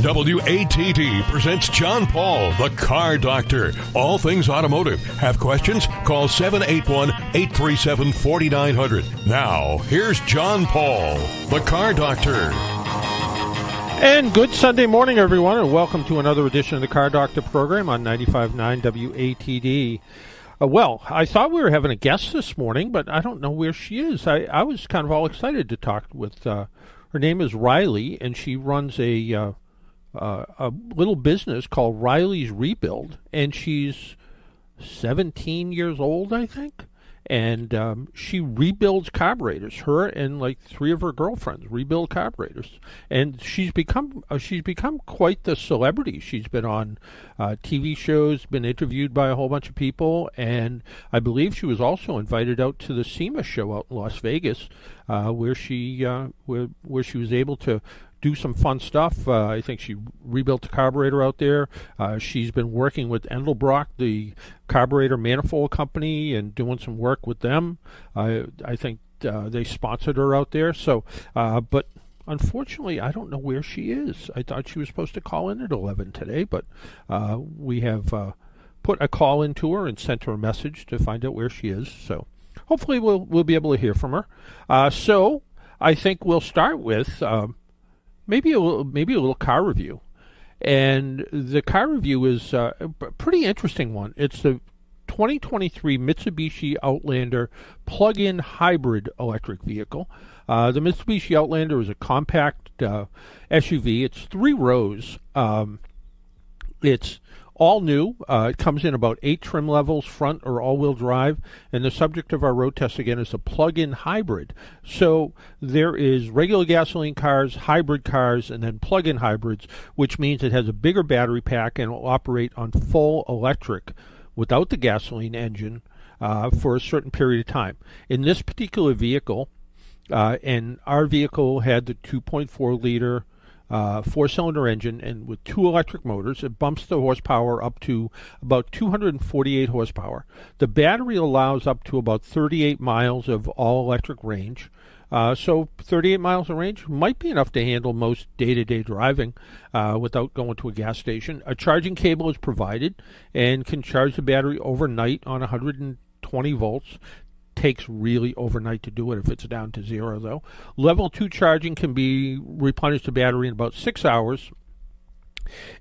WATD presents John Paul, the Car Doctor. All things automotive. Have questions? Call 781-837-4900. Now, here's John Paul, the Car Doctor. And good Sunday morning, everyone, and welcome to another edition of the Car Doctor program on 95.9 WATD. Well, I thought we were having a guest this morning, but I don't know where she is. I was kind of all excited to talk with her name is Riley, and she runs a little business called Riley's Rebuild, and she's 17 years old, I think. And she rebuilds carburetors. Her and like three of her girlfriends rebuild carburetors, and she's become quite the celebrity. She's been on TV shows, been interviewed by a whole bunch of people, and I believe she was also invited out to the SEMA show out in Las Vegas, where she was able to do some fun stuff. I think she rebuilt the carburetor out there. She's been working with Endelbrock, the carburetor manifold company, and doing some work with them. I think they sponsored her out there. So, but unfortunately, I don't know where she is. I thought she was supposed to call in at 11 today, but we have put a call into her and sent her a message to find out where she is. So hopefully we'll be able to hear from her. So I think we'll start with maybe a little car review. And the car review is a pretty interesting one. It's the 2023 Mitsubishi Outlander plug-in hybrid electric vehicle. The Mitsubishi Outlander is a compact SUV. It's 3 rows. It's all new. It comes in about 8 trim levels, front or all-wheel drive, and the subject of our road test again is a plug-in hybrid. So there is regular gasoline cars, hybrid cars, and then plug-in hybrids, which means it has a bigger battery pack and will operate on full electric without the gasoline engine for a certain period of time. In this particular vehicle, and our vehicle had the 2.4-liter 4-cylinder engine, and with 2 electric motors, it bumps the horsepower up to about 248 horsepower. The battery allows up to about 38 miles of all-electric range. So 38 miles of range might be enough to handle most day-to-day driving without going to a gas station. A charging cable is provided and can charge the battery overnight on 120 volts. Takes really overnight to do it if it's down to 0, though. Level 2 charging can be replenished the battery in about 6 hours.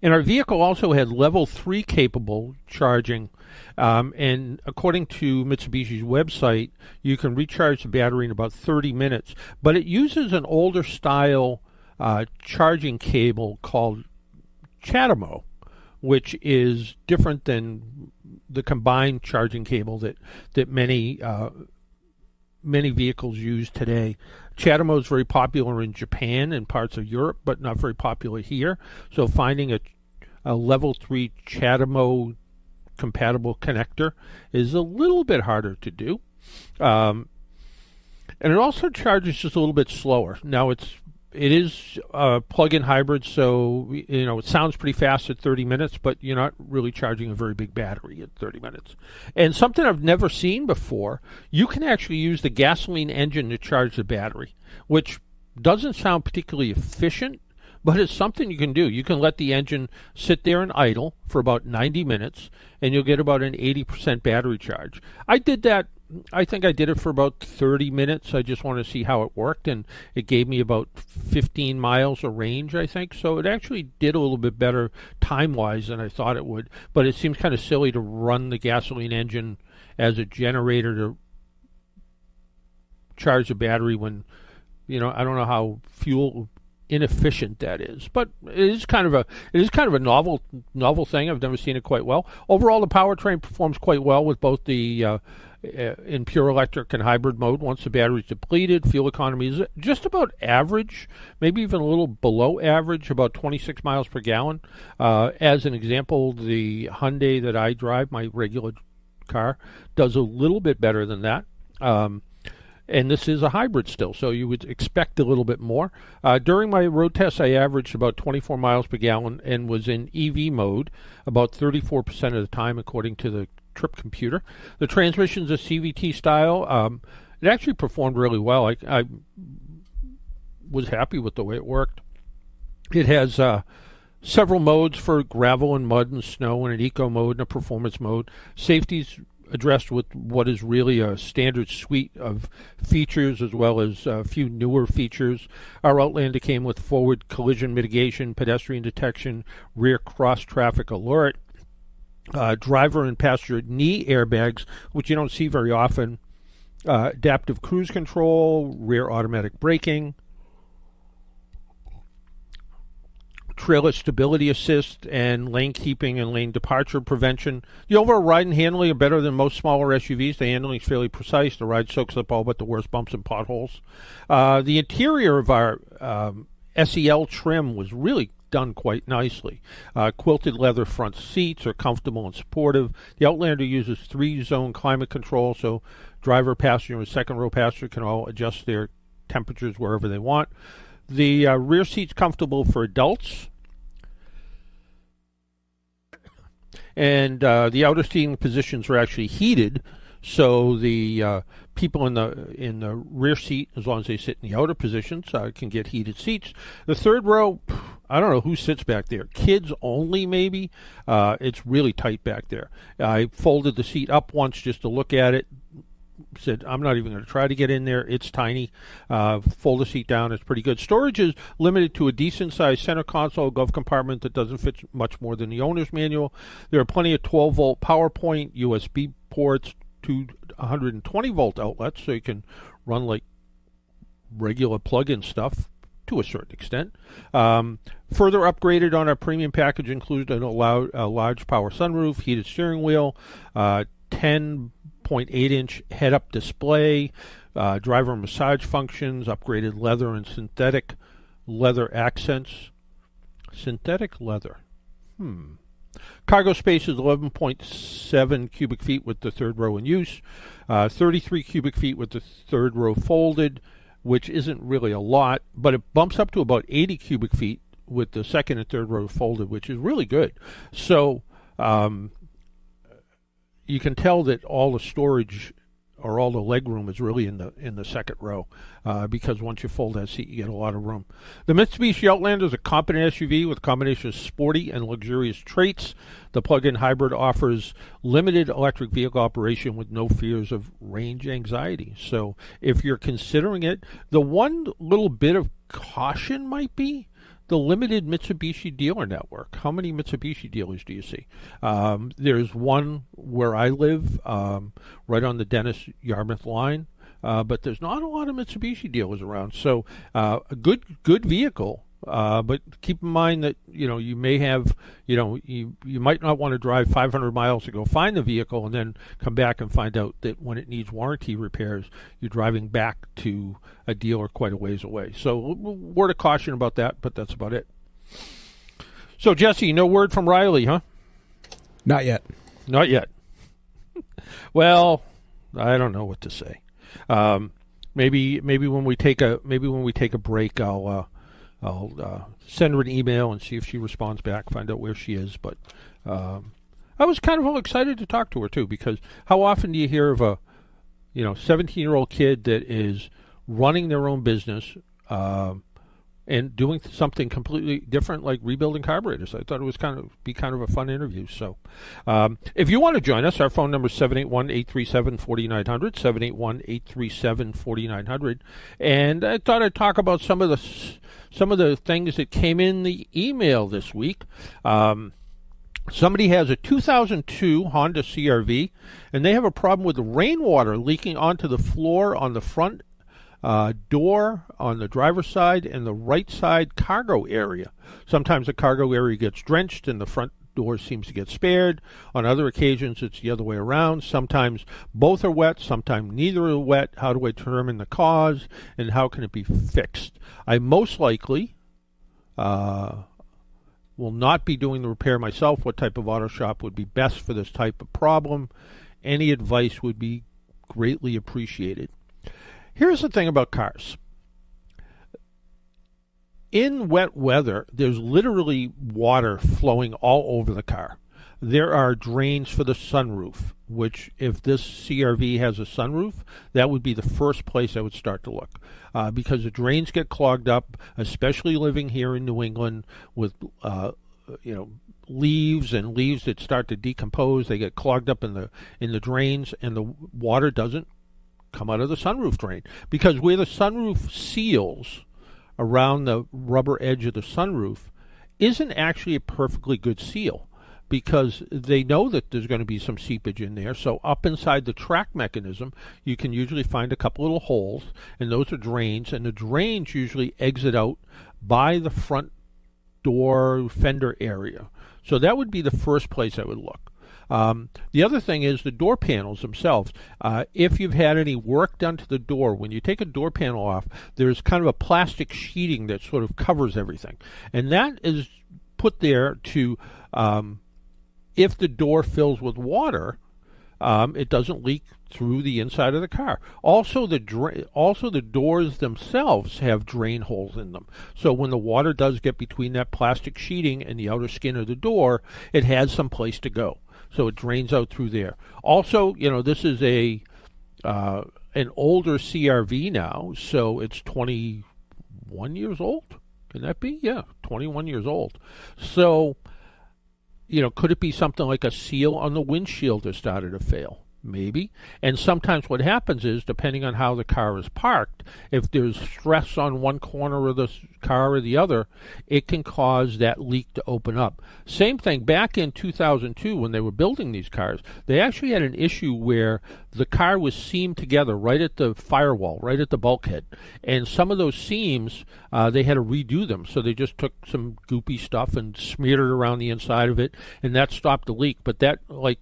And our vehicle also had level 3 capable charging. And according to Mitsubishi's website, you can recharge the battery in about 30 minutes. But it uses an older style charging cable called CHAdeMO, which is different than the combined charging cable that many vehicles use today. CHAdeMO is very popular in Japan and parts of Europe, but not very popular here. So finding a level 3 CHAdeMO compatible connector is a little bit harder to do. And it also charges just a little bit slower. Now it is a plug-in hybrid, so it sounds pretty fast at 30 minutes, but you're not really charging a very big battery at 30 minutes. And something I've never seen before, you can actually use the gasoline engine to charge the battery, which doesn't sound particularly efficient, but it's something you can do. You can let the engine sit there and idle for about 90 minutes, and you'll get about an 80% battery charge. I did that. I think I did it for about 30 minutes. I just wanted to see how it worked, and it gave me about 15 miles of range, I think. So it actually did a little bit better time-wise than I thought it would. But it seems kind of silly to run the gasoline engine as a generator to charge the battery when, I don't know how fuel inefficient that is, but it is kind of a novel thing. I've never seen it quite well. Overall, the powertrain performs quite well with both the in pure electric and hybrid mode. Once the battery is depleted, fuel economy is just about average, maybe even a little below average, about 26 miles per gallon. As an example, the Hyundai that I drive, my regular car, does a little bit better than that. And this is a hybrid still, so you would expect a little bit more. During my road test, I averaged about 24 miles per gallon and was in EV mode about 34% of the time, according to the trip computer. The transmission's a CVT style. It actually performed really well. I was happy with the way it worked. It has Several modes for gravel and mud and snow, and an eco mode and a performance mode. Safety's addressed with what is really a standard suite of features, as well as a few newer features. Our Outlander came with forward collision mitigation, pedestrian detection, rear cross traffic alert, driver and passenger knee airbags, which you don't see very often, adaptive cruise control, rear automatic braking, trailer stability assist, and lane keeping and lane departure prevention. The overall ride and handling are better than most smaller SUVs. The handling is fairly precise. The ride soaks up all but the worst bumps and potholes. The interior of our SEL trim was really done quite nicely. Quilted leather front seats are comfortable and supportive. The Outlander uses 3-zone climate control, so driver, passenger, and second row passenger can all adjust their temperatures wherever they want. The rear seat's comfortable for adults, and the outer seating positions are actually heated, so the people in the rear seat, as long as they sit in the outer positions, can get heated seats. The third row, I don't know who sits back there. Kids only, maybe. It's really tight back there. I folded the seat up once just to look at it. Said, I'm not even going to try to get in there. It's tiny. Fold the seat down. It's pretty good. Storage is limited to a decent-sized center console glove compartment that doesn't fit much more than the owner's manual. There are plenty of 12-volt power point, USB ports, 120-volt outlets, so you can run like regular plug-in stuff to a certain extent. Further upgraded on our premium package includes a large power sunroof, heated steering wheel, 10.8-inch head-up display, driver massage functions, upgraded leather and synthetic leather accents. Synthetic leather. Cargo space is 11.7 cubic feet with the third row in use, 33 cubic feet with the third row folded, which isn't really a lot, but it bumps up to about 80 cubic feet with the second and third row folded, which is really good. So you can tell that all the storage or all the leg room is really in the second row, because once you fold that seat, you get a lot of room. The Mitsubishi Outlander is a competent SUV with a combination of sporty and luxurious traits. The plug-in hybrid offers limited electric vehicle operation with no fears of range anxiety. So if you're considering it, the one little bit of caution might be the limited Mitsubishi dealer network. How many Mitsubishi dealers do you see? There's one where I live, right on the Dennis-Yarmouth line, but there's not a lot of Mitsubishi dealers around. So a good vehicle, but keep in mind that you may have you might not want to drive 500 miles to go find the vehicle and then come back and find out that when it needs warranty repairs, you're driving back to a dealer quite a ways away. So word of caution about that, but that's about it. So Jesse, no word from Riley, huh? Not yet. Not yet. Well, I don't know what to say. Maybe when we take a break, I'll send her an email and see if she responds back, find out where she is. But I was kind of all excited to talk to her too, because how often do you hear of a 17-year-old kid that is running their own business and doing something completely different, like rebuilding carburetors? I thought it was kind of a fun interview. So if you want to join us, our phone number is 781-837-4900, 781-837-4900. And I thought I'd talk about some of the things that came in the email this week. Somebody has a 2002 Honda CR-V, and they have a problem with the rainwater leaking onto the floor on the front door on the driver's side and the right side cargo area. Sometimes the cargo area gets drenched and the front door seems to get spared. On other occasions, it's the other way around. Sometimes both are wet, sometimes neither are wet. How do I determine the cause, and how can it be fixed? I most likely will not be doing the repair myself. What type of auto shop would be best for this type of problem? Any advice would be greatly appreciated. Here's the thing about cars. In wet weather, there's literally water flowing all over the car. There are drains for the sunroof, which if this CR-V has a sunroof, that would be the first place I would start to look, because the drains get clogged up, especially living here in New England with leaves that start to decompose. They get clogged up in the drains, and the water doesn't come out of the sunroof drain, because where the sunroof seals around the rubber edge of the sunroof isn't actually a perfectly good seal, because they know that there's going to be some seepage in there. So up inside the track mechanism, you can usually find a couple little holes, and those are drains, and the drains usually exit out by the front door fender area. So that would be the first place I would look. The other thing is the door panels themselves. If you've had any work done to the door, when you take a door panel off, there's kind of a plastic sheeting that sort of covers everything. And that is put there to, if the door fills with water, it doesn't leak through the inside of the car. Also, the doors themselves have drain holes in them. So when the water does get between that plastic sheeting and the outer skin of the door, it has some place to go. So it drains out through there. Also, this is an older CRV now, so it's 21 years old. Can that be? Yeah, 21 years old. So, could it be something like a seal on the windshield that started to fail? Maybe. And sometimes what happens is, depending on how the car is parked, if there's stress on one corner of the car or the other, it can cause that leak to open up. Same thing back in 2002 when they were building these cars. They actually had an issue where the car was seamed together right at the firewall, right at the bulkhead. And some of those seams, they had to redo them. So they just took some goopy stuff and smeared it around the inside of it, and that stopped the leak. But that, like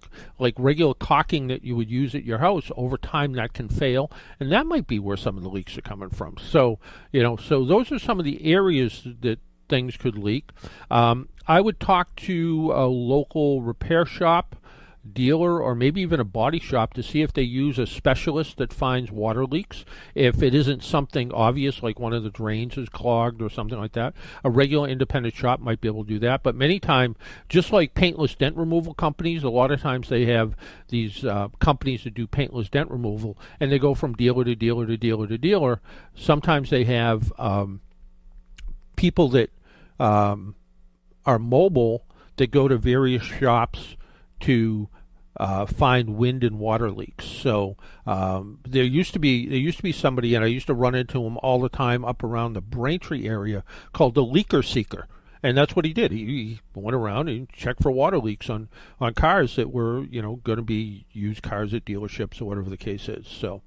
regular caulking that you would use at your house, over time that can fail, and that might be where some of the leaks are coming from. So, so those are some of the areas that things could leak. I would talk to a local repair shop, dealer, or maybe even a body shop to see if they use a specialist that finds water leaks. If it isn't something obvious like one of the drains is clogged or something like that, a regular independent shop might be able to do that. But many times, just like paintless dent removal companies, a lot of times they have these companies that do paintless dent removal, and they go from dealer to dealer to dealer to dealer. Sometimes they have people that are mobile that go to various shops to find wind and water leaks. So there used to be somebody, and I used to run into him all the time up around the Braintree area, called the Leaker Seeker. And that's what he did. He went around and checked for water leaks on cars that were, going to be used cars at dealerships or whatever the case is. So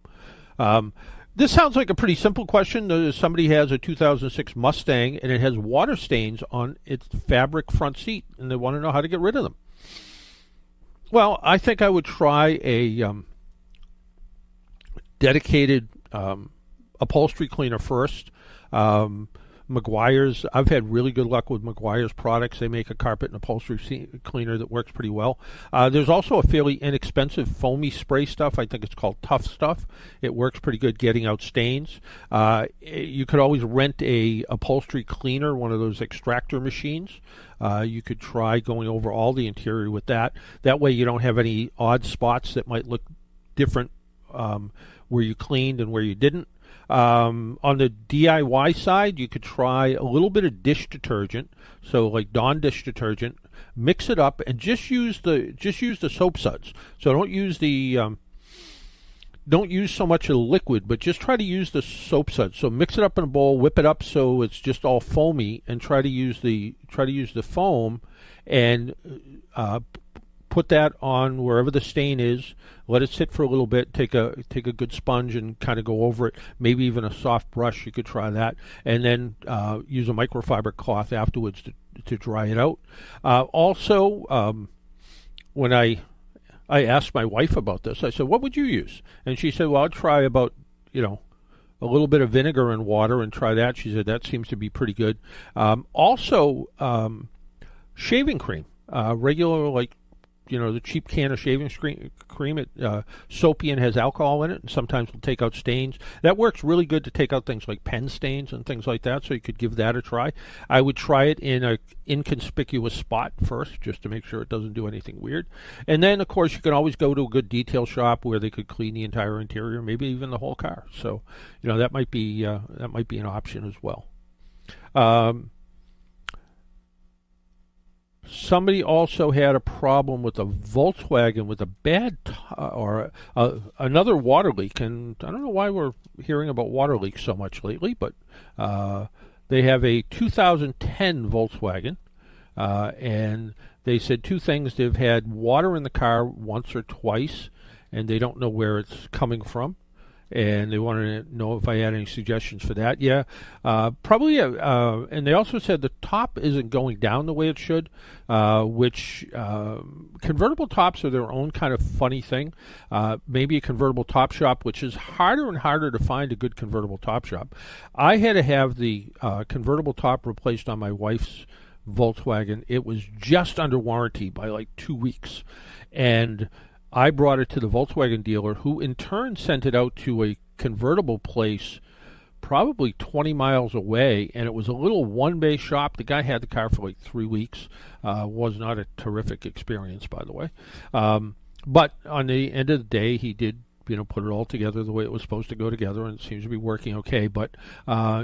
this sounds like a pretty simple question. Somebody has a 2006 Mustang, and it has water stains on its fabric front seat, and they want to know how to get rid of them. Well, I think I would try a dedicated upholstery cleaner first. Meguiar's, I've had really good luck with Meguiar's products. They make a carpet and upholstery cleaner that works pretty well. There's also a fairly inexpensive foamy spray stuff. I think it's called Tough Stuff. It works pretty good getting out stains. You could always rent a upholstery cleaner, one of those extractor machines. You could try going over all the interior with that. That way you don't have any odd spots that might look different where you cleaned and where you didn't. On the DIY side, you could try a little bit of dish detergent, so like Dawn dish detergent. Mix it up and just use the soap suds. So don't use so much of the liquid, but just try to use the soap suds. So mix it up in a bowl, whip it up so it's just all foamy, and try to use the foam and put that on wherever the stain is. Let it sit for a little bit. Take a good sponge and kind of go over it. Maybe even a soft brush. You could try that, and then use a microfiber cloth afterwards to dry it out. Also, when I asked my wife about this, I said, "What would you use?" And she said, "Well, I'd try about a little bit of vinegar and water and try that." She said that seems to be pretty good. Also, shaving cream, regular the cheap can of shaving cream. It soapy and has alcohol in it, and sometimes will take out stains. That works really good to take out things like pen stains and things like that, so you could give that a try. I would try it in an inconspicuous spot first, just to make sure it doesn't do anything weird. And then, of course, you can always go to a good detail shop where they could clean the entire interior, maybe even the whole car. So, that might be an option as well. somebody also had a problem with a Volkswagen with a bad another water leak, and I don't know why we're hearing about water leaks so much lately, but they have a 2010 Volkswagen, and they said two things. They've had water in the car once or twice, and they don't know where it's coming from. And they wanted to know if I had any suggestions for that. Yeah, probably. And they also said the top isn't going down the way it should, which convertible tops are their own kind of funny thing. Maybe a convertible top shop, which is harder and harder to find a good convertible top shop. I had to have the convertible top replaced on my wife's Volkswagen. It was just under warranty by like 2 weeks. And I brought it to the Volkswagen dealer, who in turn sent it out to a convertible place probably 20 miles away, and it was a little one-bay shop. The guy had the car for like 3 weeks. Was not a terrific experience, by the way. But on the end of the day, he did put it all together the way it was supposed to go together, and it seems to be working okay. But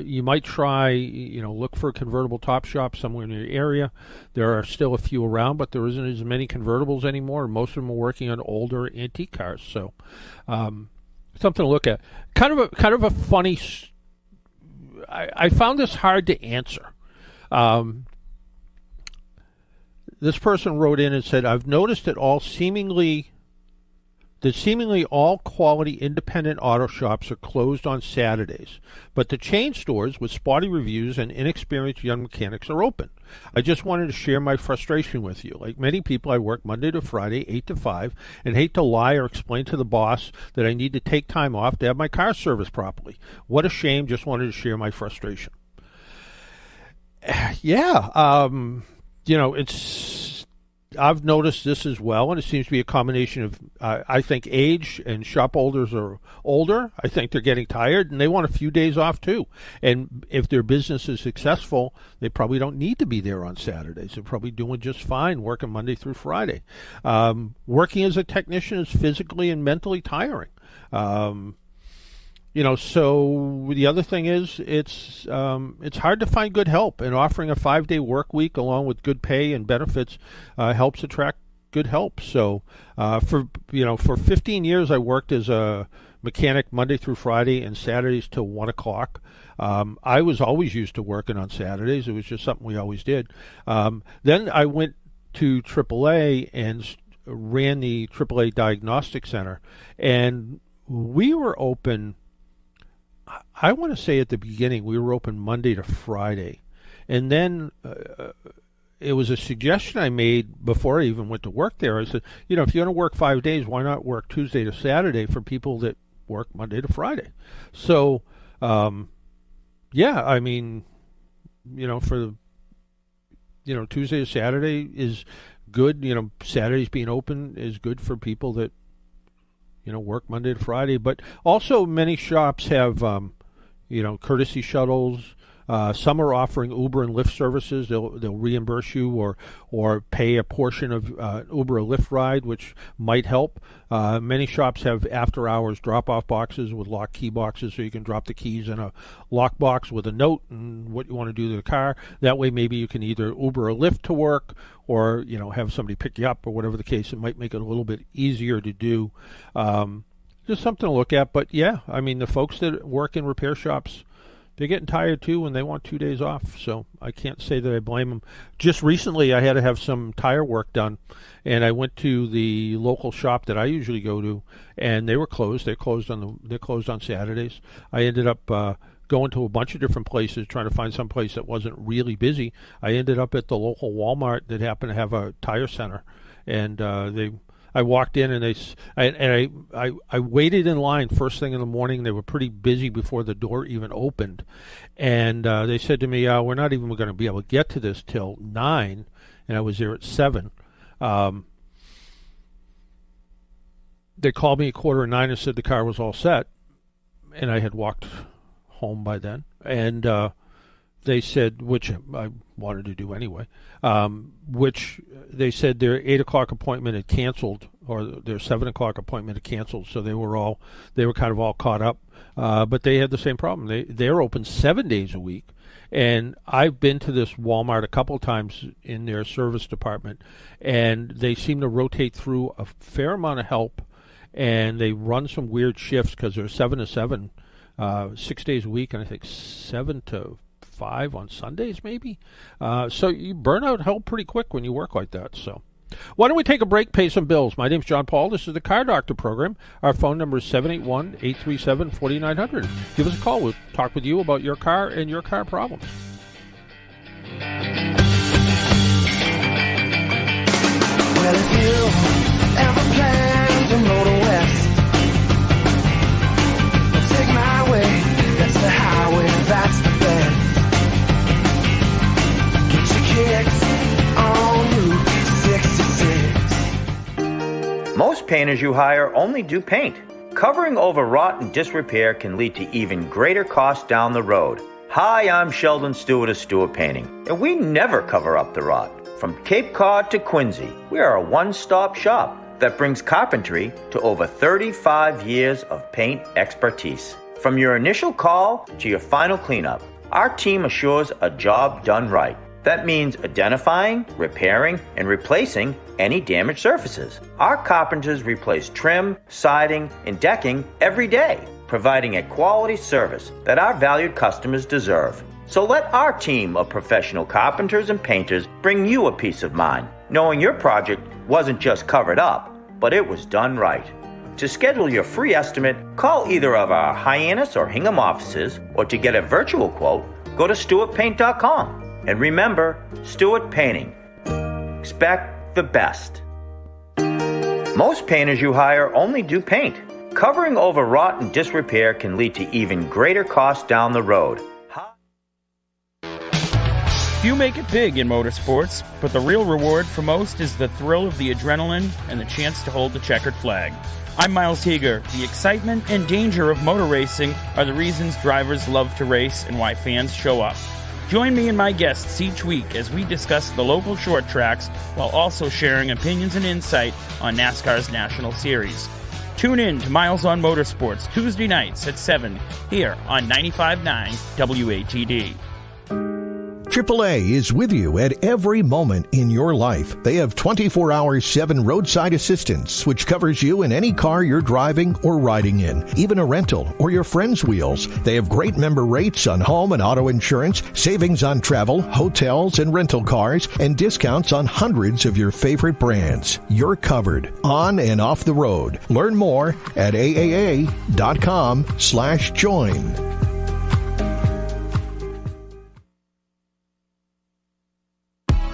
you might try, look for a convertible top shop somewhere in your area. There are still a few around, but there isn't as many convertibles anymore. Most of them are working on older antique cars, so something to look at. Kind of a funny. I found this hard to answer. This person wrote in and said, "I've noticed that seemingly all quality independent auto shops are closed on Saturdays, but the chain stores with spotty reviews and inexperienced young mechanics are open. I just wanted to share my frustration with you. Like many people, I work Monday to Friday, 8 to 5, and hate to lie or explain to the boss that I need to take time off to have my car serviced properly. What a shame. Just wanted to share my frustration." Yeah, I've noticed this as well, and it seems to be a combination of, I think, age, and shop owners are older. I think they're getting tired, and they want a few days off too. And if their business is successful, they probably don't need to be there on Saturdays. They're probably doing just fine working Monday through Friday. Working as a technician is physically and mentally tiring. So the other thing is it's hard to find good help, and offering a 5-day work week along with good pay and benefits helps attract good help. So for 15 years I worked as a mechanic Monday through Friday and Saturdays till 1 o'clock. I was always used to working on Saturdays. It was just something we always did. Then I went to AAA and ran the AAA Diagnostic Center, and we were open. I want to say at the beginning we were open Monday to Friday, and then it was a suggestion I made before I even went to work there. I said, if you're going to work 5 days, why not work Tuesday to Saturday for people that work Monday to Friday? So, for Tuesday to Saturday is good. Saturdays being open is good for people that work Monday to Friday. But also many shops have courtesy shuttles. Some are offering Uber and Lyft services. They'll reimburse you or pay a portion of Uber or Lyft ride, which might help. Many shops have after-hours drop-off boxes with lock key boxes, so you can drop the keys in a lock box with a note and what you want to do to the car. That way maybe you can either Uber or Lyft to work, or have somebody pick you up, or whatever the case. It might make it a little bit easier to do. Just something to look at. But yeah, the folks that work in repair shops, they're getting tired too, and they want 2 days off. So I can't say that I blame them. Just recently, I had to have some tire work done, and I went to the local shop that I usually go to, and they were closed. They're closed on Saturdays. I ended up going to a bunch of different places trying to find some place that wasn't really busy. I ended up at the local Walmart that happened to have a tire center, and I walked in, and I waited in line first thing in the morning. They were pretty busy before the door even opened, and they said to me, "We're not even going to be able to get to this till 9," and I was there at 7. They called me at 8:45 and said the car was all set, and I had walked home by then, and they said, which I wanted to do anyway, which they said their 8 o'clock appointment had canceled, or their 7 o'clock appointment had canceled, so they were kind of all caught up. But they had the same problem. They're open 7 days a week, And I've been to this Walmart a couple of times in their service department, and they seem to rotate through a fair amount of help, and they run some weird shifts because they're 7 to 7, 6 days a week, and I think 7 to 5 on Sundays maybe. So you burn out help pretty quick when you work like that. So why don't we take a break, pay some bills? My name's John Paul. This is the Car Doctor program. Our phone number is 781-837-4900. Give us a call. We'll talk with you about your car and your car problems. Well, if you ever plan to motor west, take my way. That's the highway, that's the best. Get your kicks on Route 66. Most painters you hire only do paint. Covering over rot and disrepair can lead to even greater costs down the road. Hi, I'm Sheldon Stewart of Stewart Painting, and we never cover up the rot. From Cape Cod to Quincy, we are a one-stop shop that brings carpentry to over 35 years of paint expertise. From your initial call to your final cleanup, our team assures a job done right. That means identifying, repairing, and replacing any damaged surfaces. Our carpenters replace trim, siding, and decking every day, providing a quality service that our valued customers deserve. So let our team of professional carpenters and painters bring you a peace of mind, knowing your project wasn't just covered up, but it was done right. To schedule your free estimate, call either of our Hyannis or Hingham offices, or to get a virtual quote, go to stewartpaint.com. And remember, Stewart Painting. Expect the best. Most painters you hire only do paint. Covering over rot and disrepair can lead to even greater costs down the road. Few make it big in motorsports, but the real reward for most is the thrill of the adrenaline and the chance to hold the checkered flag. I'm Miles Heger. The excitement and danger of motor racing are the reasons drivers love to race and why fans show up. Join me and my guests each week as we discuss the local short tracks while also sharing opinions and insight on NASCAR's National Series. Tune in to Miles on Motorsports Tuesday nights at 7 here on 95.9 WATD. AAA is with you at every moment in your life. They have 24-hour-7 roadside assistance, which covers you in any car you're driving or riding in, even a rental or your friend's wheels. They have great member rates on home and auto insurance, savings on travel, hotels, and rental cars, and discounts on hundreds of your favorite brands. You're covered on and off the road. Learn more at aaa.com/join.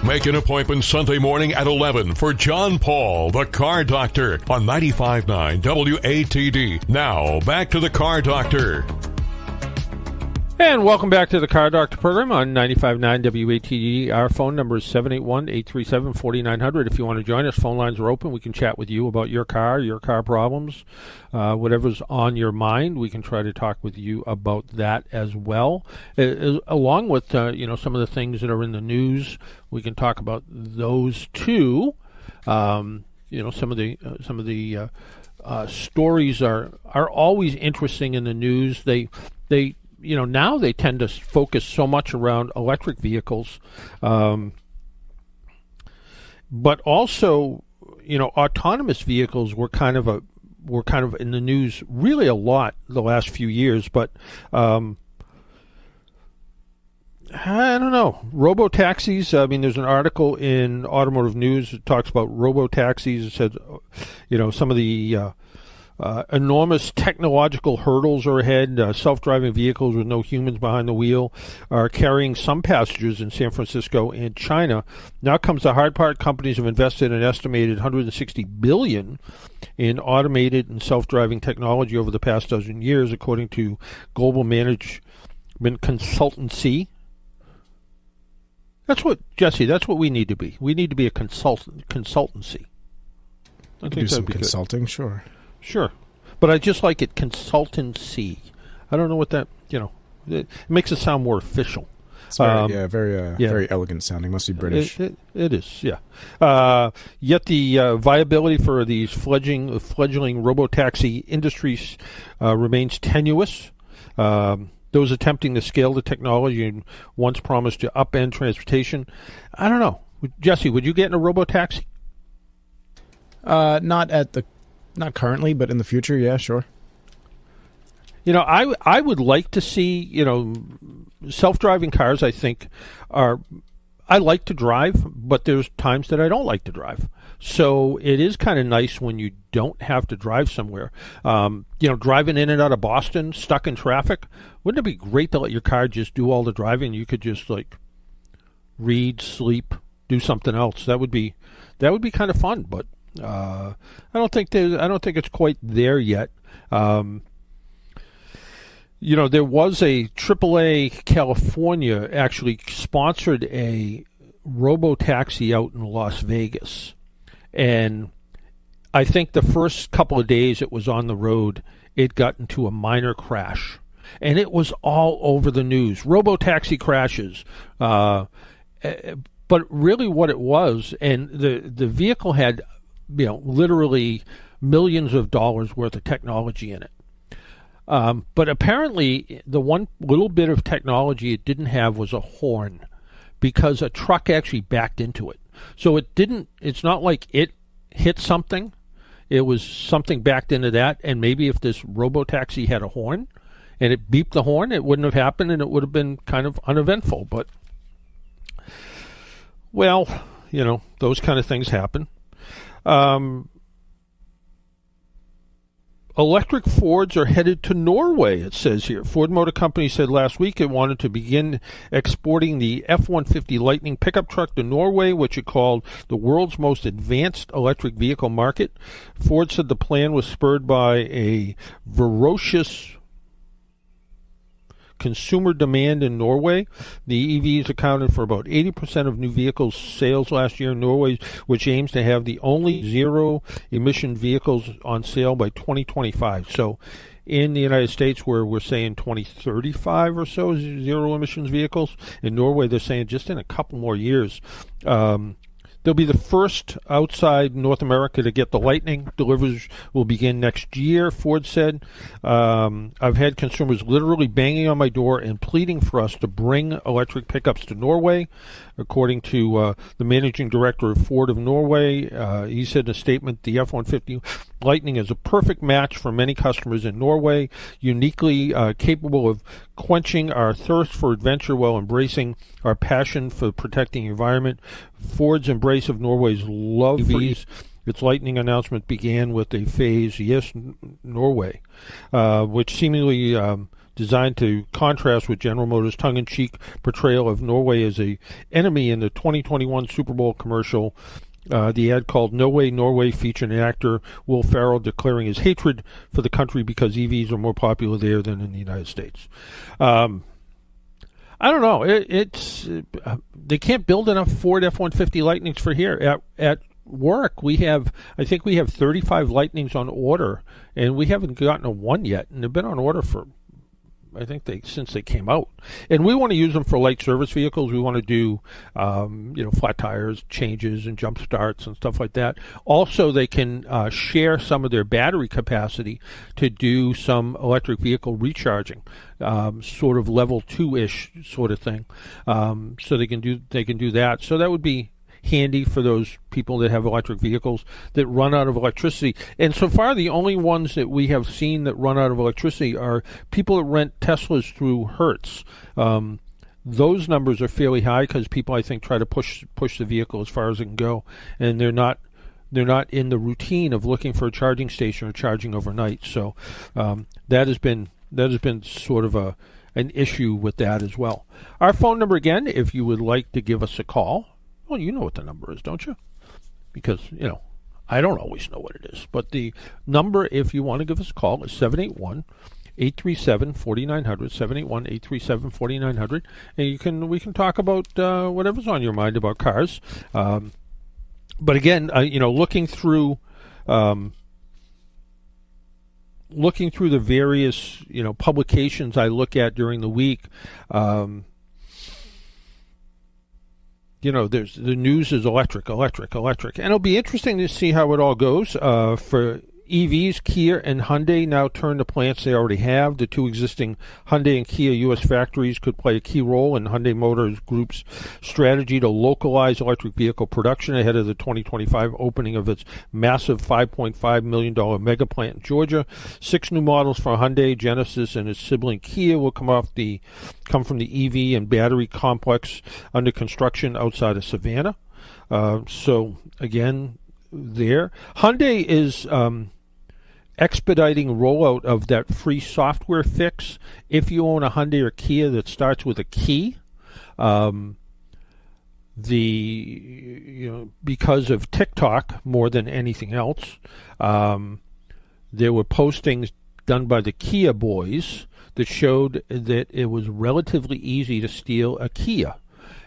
Make an appointment Sunday morning at 11 for John Paul, the Car Doctor, on 95.9 WATD. Now, back to the Car Doctor. And welcome back to the Car Doctor program on 95.9 WATD. Our phone number is 781-837-4900. If you want to join us, phone lines are open. We can chat with you about your car problems, whatever's on your mind. We can try to talk with you about that as well, along with some of the things that are in the news. We can talk about those too. Some of the stories are always interesting in the news. They now they tend to focus so much around electric vehicles, but also, autonomous vehicles were kind of in the news really a lot the last few years. But I don't know. Robo-taxis, there's an article in Automotive News that talks about robo-taxis. It said, some of the enormous technological hurdles are ahead. Self-driving vehicles with no humans behind the wheel are carrying some passengers in San Francisco and China. Now comes the hard part. Companies have invested an estimated $160 billion in automated and self-driving technology over the past dozen years, according to global management consultancy. That's what we need to be. We need to be a consultancy. I think do some be consulting, good. Sure. But I just like it, consultancy. I don't know what that, it makes it sound more official. It's very elegant sounding. Must be British. It is, yeah. Yet the viability for these fledgling robotaxi industries remains tenuous. those attempting to scale the technology and once promised to upend transportation. I don't know. Jesse, would you get in a robo-taxi? Not currently, but in the future, yeah, sure. I would like to see, self-driving cars, I think, I like to drive, but there's times that I don't like to drive. So it is kind of nice when you don't have to drive somewhere. Driving in and out of Boston, stuck in traffic, wouldn't it be great to let your car just do all the driving? You could just read, sleep, do something else. That would be kind of fun, but I don't think it's quite there yet. There was a AAA California actually sponsored a robo-taxi out in Las Vegas. And I think the first couple of days it was on the road, it got into a minor crash. And it was all over the news. Robo-taxi crashes. But really what it was, and the vehicle had, literally millions of dollars worth of technology in it. But apparently, the one little bit of technology it didn't have was a horn, because a truck actually backed into it. So it's not like it hit something. It was something backed into that, and maybe if this robo-taxi had a horn, and it beeped the horn, it wouldn't have happened, and it would have been kind of uneventful. But, well, those kind of things happen. Electric Fords are headed to Norway, it says here. Ford Motor Company said last week it wanted to begin exporting the F-150 Lightning pickup truck to Norway, which it called the world's most advanced electric vehicle market. Ford said the plan was spurred by a ferocious consumer demand in Norway. The EVs accounted for about 80% of new vehicle sales last year in Norway, which aims to have the only zero-emission vehicles on sale by 2025. So in the United States, where we're saying 2035 or so, zero-emissions vehicles, in Norway they're saying just in a couple more years. They'll be the first outside North America to get the Lightning. Deliveries will begin next year, Ford said. I've had consumers literally banging on my door and pleading for us to bring electric pickups to Norway. According to the managing director of Ford of Norway, he said in a statement, the F-150 Lightning is a perfect match for many customers in Norway, uniquely capable of quenching our thirst for adventure while embracing our passion for protecting the environment. Ford's embrace of Norway's love for EVs. Its Lightning announcement began with a phase, Yes, Norway, which seemingly designed to contrast with General Motors' tongue-in-cheek portrayal of Norway as an enemy in the 2021 Super Bowl commercial. The ad called No Way Norway featured actor Will Ferrell declaring his hatred for the country because EVs are more popular there than in the United States. I don't know. They can't build enough Ford F-150 Lightnings for here. At work, I think we have 35 Lightnings on order, and we haven't gotten a one yet, and they've been on order for, I think since they came out. And we want to use them for light service vehicles. We want to do, flat tires, changes, and jump starts and stuff like that. Also, they can share some of their battery capacity to do some electric vehicle recharging, sort of level 2-ish sort of thing. So they can do that. So that would be handy for those people that have electric vehicles that run out of electricity. And so far, the only ones that we have seen that run out of electricity are people that rent Teslas through Hertz. Those numbers are fairly high because people, I think, try to push the vehicle as far as it can go, and they're not in the routine of looking for a charging station or charging overnight. So that has been sort of an issue with that as well. Our phone number again, if you would like to give us a call. Well, you know what the number is, don't you? Because, I don't always know what it is. But the number, if you want to give us a call, is 781-837-4900, 781-837-4900. And we can talk about whatever's on your mind about cars. But again, looking through the various, publications I look at during the week, the news is electric, and it'll be interesting to see how it all goes. For EVs, Kia and Hyundai now turn to plants they already have. The two existing Hyundai and Kia U.S. factories could play a key role in Hyundai Motors Group's strategy to localize electric vehicle production ahead of the 2025 opening of its massive $5.5 million mega plant in Georgia. 6 new models for Hyundai, Genesis, and its sibling Kia will come from the EV and battery complex under construction outside of Savannah. So again, there, Hyundai is expediting rollout of that free software fix if you own a Hyundai or Kia that starts with a key. Because of TikTok more than anything else, there were postings done by the Kia boys that showed that it was relatively easy to steal a Kia.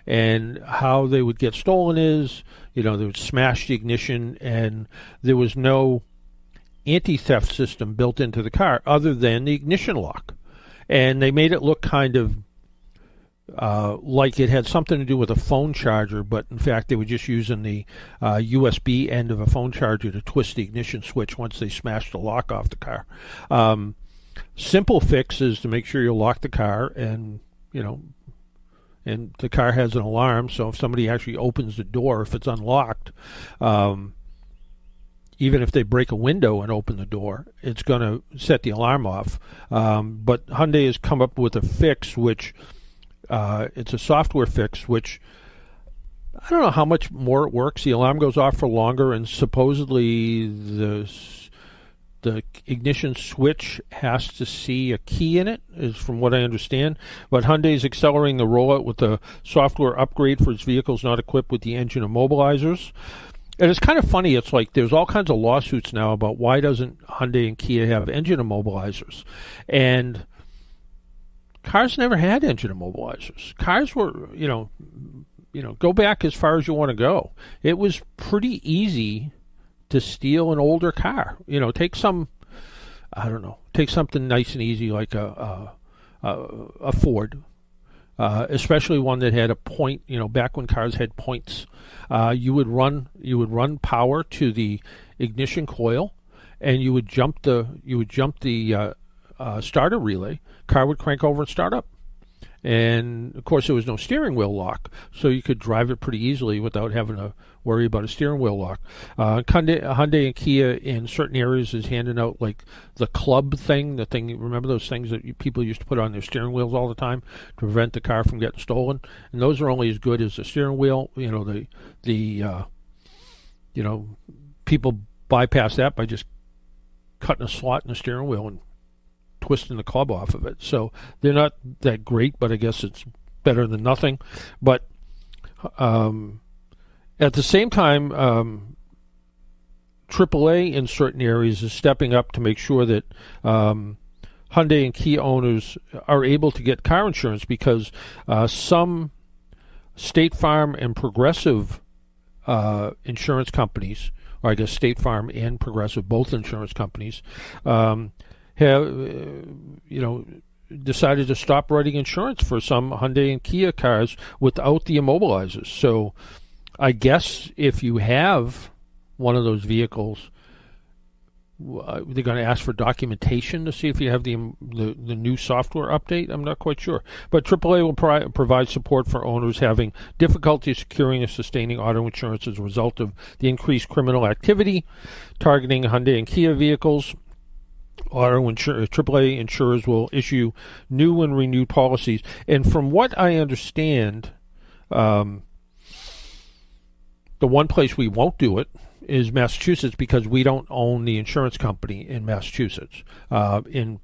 And how they would get stolen is, they would smash the ignition, and there was no anti-theft system built into the car other than the ignition lock. And they made it look kind of like it had something to do with a phone charger, but in fact they were just using the USB end of a phone charger to twist the ignition switch once they smashed the lock off the car. Simple fix is to make sure you lock the car, and the car has an alarm, so if somebody actually opens the door, if it's unlocked, even if they break a window and open the door, it's going to set the alarm off. But Hyundai has come up with a fix, which it's a software fix, which I don't know how much more it works. The alarm goes off for longer, and supposedly the ignition switch has to see a key in it, is from what I understand. But Hyundai is accelerating the rollout with a software upgrade for its vehicles not equipped with the engine immobilizers. And it's kind of funny. It's like there's all kinds of lawsuits now about why doesn't Hyundai and Kia have engine immobilizers. And cars never had engine immobilizers. Cars were, go back as far as you want to go. It was pretty easy to steal an older car. Take something nice and easy like a Ford, especially one that had a point. Back when cars had points, you would run power to the ignition coil, and you would jump the starter relay. Car would crank over and start up. And of course there was no steering wheel lock, so you could drive it pretty easily without having to worry about a steering wheel lock. Hyundai and Kia in certain areas is handing out like the club thing, remember those things that people used to put on their steering wheels all the time to prevent the car from getting stolen? And those are only as good as the steering wheel. People bypass that by just cutting a slot in the steering wheel and twisting the club off of it. So they're not that great, but I guess it's better than nothing. But at the same time, AAA in certain areas is stepping up to make sure that Hyundai and Kia owners are able to get car insurance, because some State Farm and Progressive insurance companies, or I guess State Farm and Progressive, both insurance companies, have decided to stop writing insurance for some Hyundai and Kia cars without the immobilizers. So I guess if you have one of those vehicles, they're going to ask for documentation to see if you have the new software update. I'm not quite sure. But AAA will provide support for owners having difficulty securing or sustaining auto insurance as a result of the increased criminal activity targeting Hyundai and Kia vehicles. AAA insurers will issue new and renewed policies. And from what I understand, the one place we won't do it is Massachusetts, because we don't own the insurance company in Massachusetts. In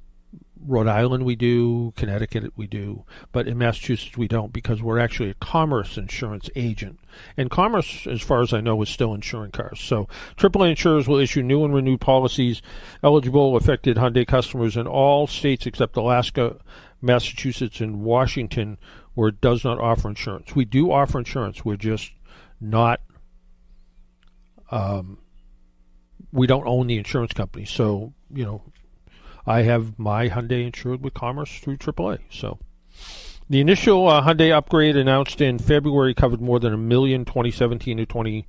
Rhode Island we do, Connecticut we do, but in Massachusetts we don't, because we're actually a Commerce insurance agent. And Commerce, as far as I know, is still insuring cars. So AAA insurers will issue new and renewed policies eligible affected Hyundai customers in all states except Alaska, Massachusetts, and Washington, where it does not offer insurance. We do offer insurance. We're just not we don't own the insurance company. So, I have my Hyundai insured with Commerce through AAA. So the initial Hyundai upgrade announced in February covered more than 1 million 2017 to 20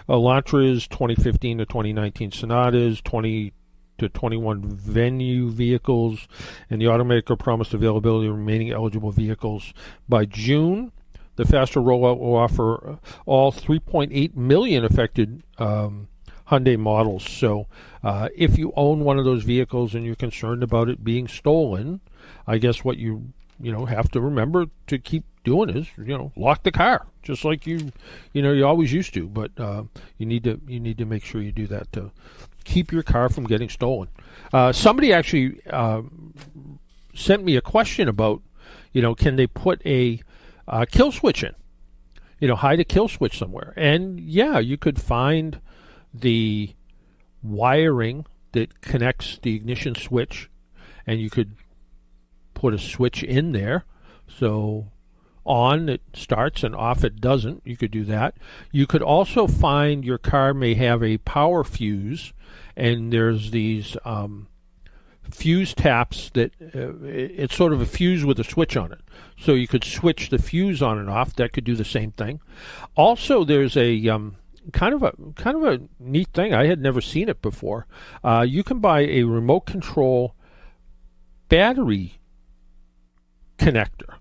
Elantras, 2015 to 2019 Sonatas, 20 to 21 venue vehicles, and the automaker promised availability of remaining eligible vehicles by June. The faster rollout will offer all 3.8 million affected Hyundai models. So if you own one of those vehicles and you're concerned about it being stolen, I guess what you have to remember to keep doing is lock the car, just like you always used to. But you need to make sure you do that to keep your car from getting stolen. Somebody actually sent me a question about can they put a kill switch in, hide a kill switch somewhere. And yeah, you could find the wiring that connects the ignition switch, and you could put a switch in there. So on it starts and off it doesn't. You could do that. You could also find your car may have a power fuse, and there's these fuse taps that it's sort of a fuse with a switch on it. So you could switch the fuse on and off. That could do the same thing. Also, there's a kind of a neat thing. I had never seen it before. You can buy a remote control battery connector.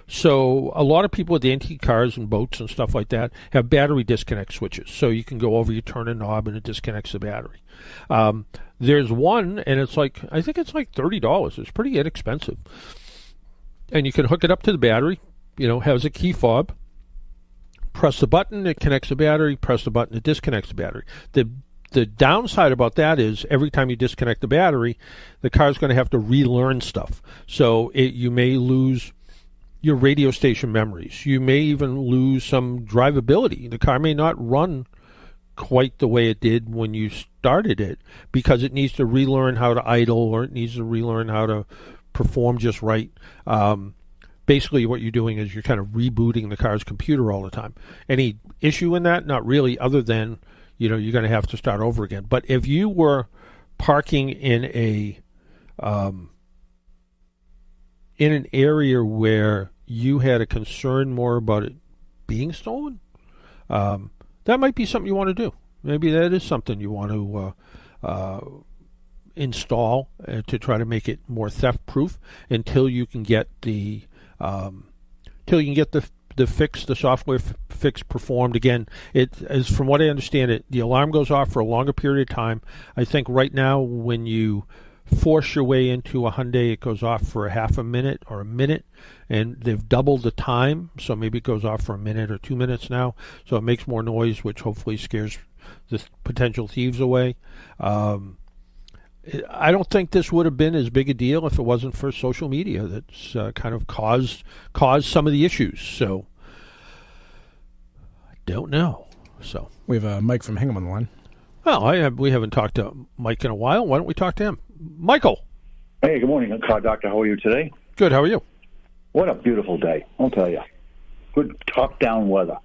So a lot of people with antique cars and boats and stuff like that have battery disconnect switches. So you can go over, you turn a knob, and it disconnects the battery. There's one, and I think it's like $30. It's pretty inexpensive. And you can hook it up to the battery. Has a key fob. Press the button, it connects the battery. Press the button, it disconnects the battery. The downside about that is every time you disconnect the battery, the car's going to have to relearn stuff. So you may lose your radio station memories. You may even lose some drivability. The car may not run quite the way it did when you started it because it needs to relearn how to idle, or it needs to relearn how to perform just right. Basically what you're doing is you're kind of rebooting the car's computer all the time. Any issue in that? Not really, other than you're going to have to start over again. But if you were parking in an area where you had a concern more about it being stolen, that might be something you want to do. Maybe that is something you want to install to try to make it more theft-proof until you can get the fix, the software fix performed. Again, it is, from what I understand it, the alarm goes off for a longer period of time. I think right now when you force your way into a Hyundai, it goes off for a half a minute or a minute, and they've doubled the time, so maybe it goes off for a minute or 2 minutes now, so it makes more noise, which hopefully scares the potential thieves away. I don't think this would have been as big a deal if it wasn't for social media that's kind of caused some of the issues. So I don't know. So we have Mike from Hingham on the line. Well, we haven't talked to Mike in a while. Why don't we talk to him? Michael. Hey, good morning, Car Doctor. How are you today? Good. How are you? What a beautiful day, I'll tell you. Good top-down weather.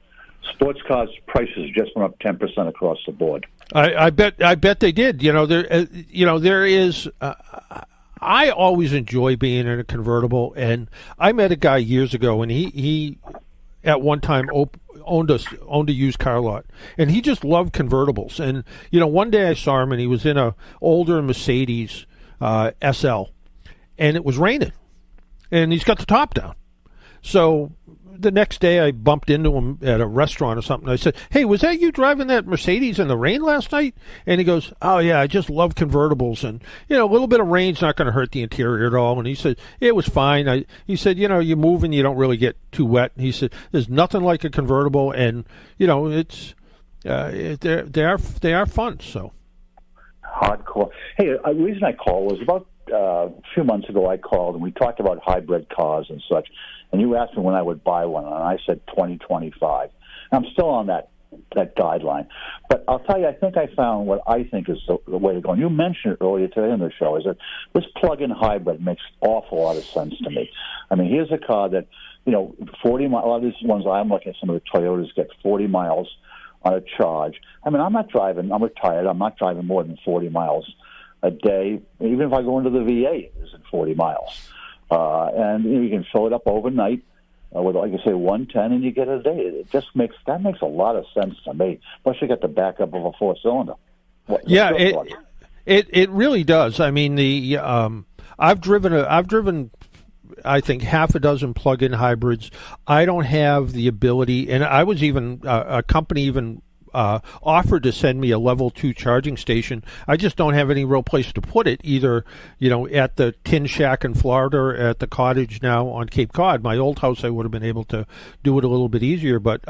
Sports cars prices just went up 10% across the board. I bet they did. There is. I always enjoy being in a convertible, and I met a guy years ago, and he at one time owned a used car lot, and he just loved convertibles. And one day I saw him, and he was in a older Mercedes SL, and it was raining, and he's got the top down. So the next day I bumped into him at a restaurant or something. I said, "Hey, was that you driving that Mercedes in the rain last night?" And he goes, "Oh yeah, I just love convertibles, and a little bit of rain's not going to hurt the interior at all." And he said it was fine. He said, you move and you don't really get too wet. And he said there's nothing like a convertible, and it's they are fun. So hardcore. Hey, the reason I called was about a few months ago. I called and we talked about hybrid cars and such. And you asked me when I would buy one, and I said 2025. I'm still on that guideline. But I'll tell you, I think I found what I think is the way to go. And you mentioned it earlier today on the show, is that this plug-in hybrid makes an awful lot of sense to me. I mean, here's a car that, 40 miles, a lot of these ones I'm looking at, some of the Toyotas get 40 miles on a charge. I mean, I'm retired. I'm not driving more than 40 miles a day. Even if I go into the VA, it isn't 40 miles. And you can fill it up overnight with, like I say, 110, and you get it a day. It just makes a lot of sense to me. Plus, you get the backup of a 4-cylinder. It really does. I mean, I've driven I think half a dozen plug-in hybrids. I don't have the ability, and I was even a company even offered to send me a level 2 charging station. I just don't have any real place to put it, either at the Tin Shack in Florida or at the cottage now on Cape Cod. My old house, I would have been able to do it a little bit easier, but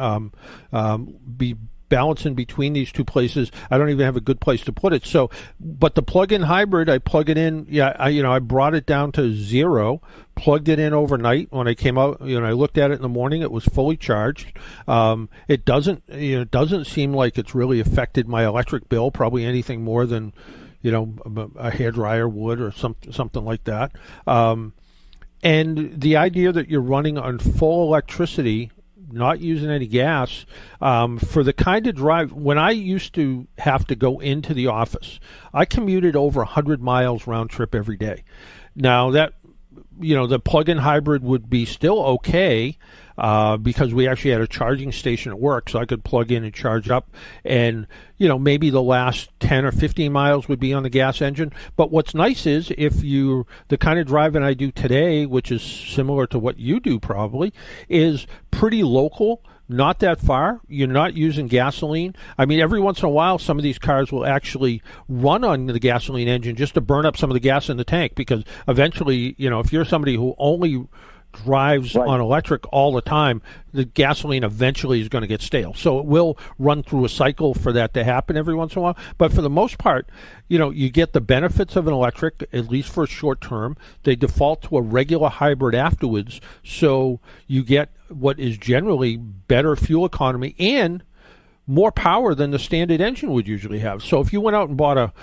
be balancing between these two places, I don't even have a good place to put it. So, but the plug-in hybrid, I plug it in. Yeah, I brought it down to 0, plugged it in overnight. When I came out, I looked at it in the morning. It was fully charged. It doesn't seem like it's really affected my electric bill. Probably anything more than, a hairdryer would or something like that. And the idea that you're running on full electricity, not using any gas, for the kind of drive. When I used to have to go into the office, I commuted over 100 miles round trip every day. Now that, the plug-in hybrid would be still okay, because we actually had a charging station at work, so I could plug in and charge up, and maybe the last 10 or 15 miles would be on the gas engine. But what's nice is the kind of driving I do today, which is similar to what you do probably, is pretty local, not that far. You're not using gasoline. I mean, every once in a while, some of these cars will actually run on the gasoline engine just to burn up some of the gas in the tank, because eventually, if you're somebody who only drives on electric all the time, the gasoline eventually is going to get stale. So it will run through a cycle for that to happen every once in a while. But for the most part, you get the benefits of an electric, at least for a short term. They default to a regular hybrid afterwards. So you get what is generally better fuel economy and more power than the standard engine would usually have. So if you went out and bought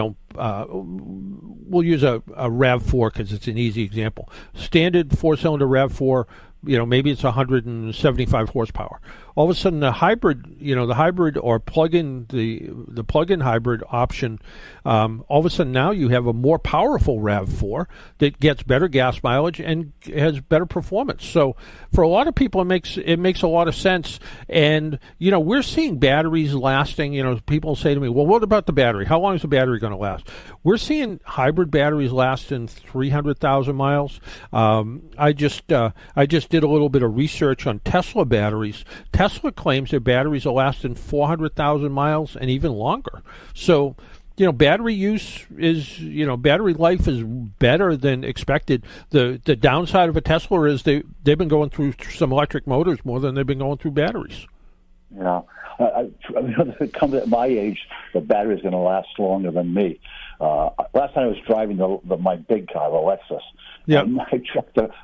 we'll use a RAV4 because it's an easy example. Standard 4-cylinder RAV4, maybe it's 175 horsepower. All of a sudden, the hybrid or plug-in, the plug-in hybrid option, all of a sudden now you have a more powerful RAV4 that gets better gas mileage and has better performance. So for a lot of people, it makes a lot of sense. And we're seeing batteries lasting. People say to me, "Well, what about the battery? How long is the battery going to last?" We're seeing hybrid batteries last in 300,000 miles. I just did a little bit of research on Tesla batteries. Tesla claims their batteries will last in 400,000 miles and even longer. So, battery use is, battery life is better than expected. The downside of a Tesla is they've been going through some electric motors more than they've been going through batteries. Yeah. Come at my age, the battery is going to last longer than me. Last time I was driving my big car, the Lexus. Yeah.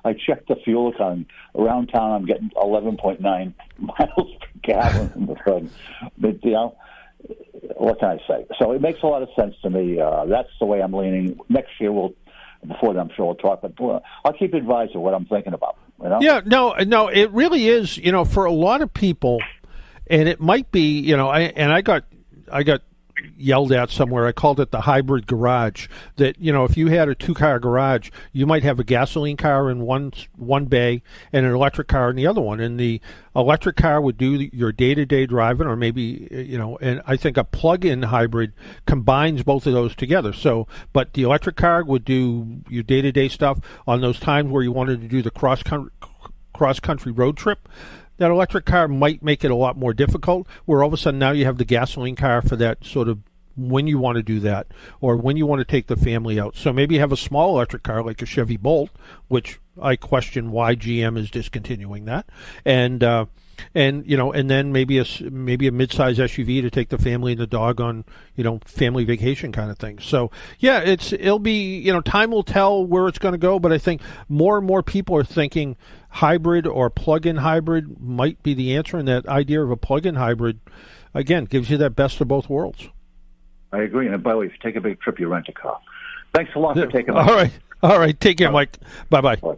I checked the fuel economy. Around town, I'm getting 11.9 miles per gallon in the thing. But, what can I say? So it makes a lot of sense to me. That's the way I'm leaning. Next year, before then, I'm sure we'll talk. But I'll keep you advised of what I'm thinking about. Yeah, no, it really is. For a lot of people, and it might be, I got yelled at somewhere. I called it the hybrid garage. That if you had a 2-car garage, you might have a gasoline car in one bay and an electric car in the other one. And the electric car would do your day-to-day driving, or maybe And I think a plug-in hybrid combines both of those together. So, but the electric car would do your day-to-day stuff on those times where you wanted to do the cross-country road trip. That electric car might make it a lot more difficult, where all of a sudden now you have the gasoline car for that sort of when you want to do that, or when you want to take the family out. So maybe you have a small electric car like a Chevy Bolt, which I question why GM is discontinuing that, and then maybe a mid-size SUV to take the family and the dog on, family vacation kind of thing. So yeah, it'll be, time will tell where it's going to go, but I think more and more people are thinking hybrid or plug-in hybrid might be the answer, and that idea of a plug-in hybrid, again, gives you that best of both worlds. I agree. And by the way, if you take a big trip, you rent a car. Thanks a lot for taking my All right. Take care, Mike. Bye-bye. Bye.